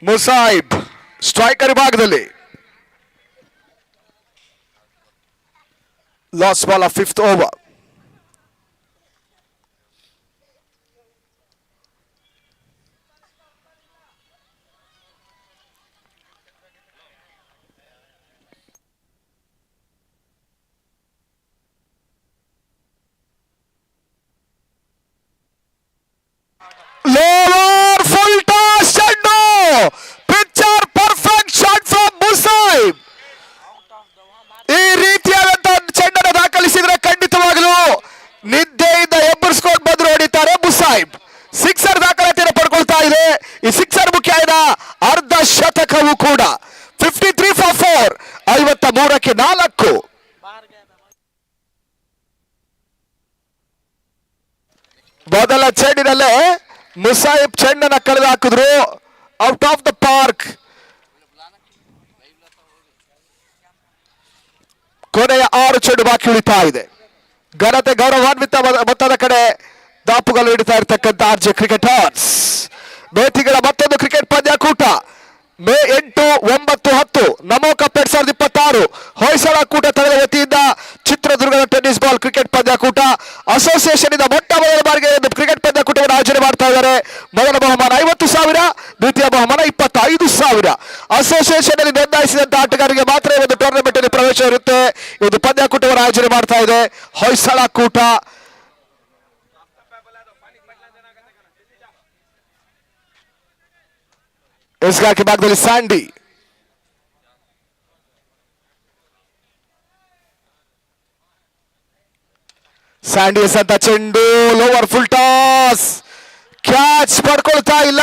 ಮುಸಾಯಿಬ್ striker ವಿಭಾಗದಲ್ಲಿ last ball of 5th over. Lower full toss ಚೆಂಡು picture perfect shot from ಮುಸಾಯಿಬ್. ಈ ರೀತಿಯಾದಂತಹ ಚೆಂಡನ್ನು ದಾಖಲಿಸಿದ್ರೆ ಖಂಡಿತವಾಗಲೂ ನಿದ್ದೆಯಿಂದ ಎಬ್ಬರಿಸಿಕೊಂಡು ಬಂದು ಹೊಡಿತಾರೆ ಮುಸಾಯಿಬ್. ಸಿಕ್ಸರ್ ದಾಖಲಾತಿಯನ್ನು ಪಡ್ಕೊಳ್ತಾ ಇದೆ. ಈ ಸಿಕ್ಸರ್ ಮುಖ್ಯ ಅರ್ಧ ಶತಕವೂ ಕೂಡ 53 for 4, 53ಕ್ಕೆ 4. ಮೊದಲ ಚೆಂಡಿನಲ್ಲೇ ಮುಸಾಯಿಬ್ ಚೆಂಡನ್ನ ಕಳೆದು ಹಾಕಿದ್ರು ಔಟ್ ಆಫ್ ದ ಪಾರ್ಕ್. ಕೊನೆಯ 6 ಚೆಂಡು ಬಾಕಿ ಉಳಿತಾ ಇದೆ. ಘನತೆ ಗೌರವಾನ್ವಿತ ಮೊತ್ತದ ಕಡೆ ದಾಪುಗಳು ಹಿಡಿತಾ ಇರತಕ್ಕಂಥ ಆರ್ಜೆ ಕ್ರಿಕೆಟರ್ಸ್. ಬೇಟಿಗಳ ಮತ್ತೊಂದು ಕ್ರಿಕೆಟ್ ಪಂದ್ಯಾಕೂಟ ಮೇ 8, 9, 10 ನಮೋ ಕಪ್ 2026 ಹೊಯ್ಸಳ ಕೂಟ ತಂಡದ ವತಿಯಿಂದ ಚಿತ್ರದುರ್ಗದ ಟೆನ್ನಿಸ್ ಬಾಲ್ ಕ್ರಿಕೆಟ್ ಪಂದ್ಯಾಕೂಟ ಅಸೋಸಿಯೇಷನ್ ಇಂದ ಮೊಟ್ಟ ಮೊದಲ ಬಾರಿಗೆ ಒಂದು ಕ್ರಿಕೆಟ್ ಪಂದ್ಯಾಕೂಟವನ್ನು ಆಯೋಜನೆ ಮಾಡ್ತಾ ಇದ್ದಾರೆ. ಮೊದಲ ಬಹುಮಾನ 50,000, ದ್ವಿತೀಯ ಬಹುಮಾನ 25,000. ಅಸೋಸಿಯೇಷನ್ ಅಲ್ಲಿ ನೋಂದಾಯಿಸಿದಂತ ಆಟಗಾರರಿಗೆ ಮಾತ್ರ ಒಂದು ಟೂರ್ನಮೆಂಟ್ ಅಲ್ಲಿ ಪ್ರವೇಶ ಇರುತ್ತೆ. ಒಂದು ಪಂದ್ಯಾಕೂಟವನ್ನು ಆಯೋಜನೆ ಮಾಡ್ತಾ ಇದೆ ಹೊಯ್ಸಳ ಕೂಟ. ಎಸ್ಗಾಕಿ ಭಾಗದಲ್ಲಿ ಸ್ಯಾಂಡಿ ಎಸೆದಂತ ಚೆಂಡು ಲೋವರ್ ಫುಲ್ ಟಾಸ್ ಕ್ಯಾಚ್ ಪಡ್ಕೊಳ್ತಾ ಇಲ್ಲ.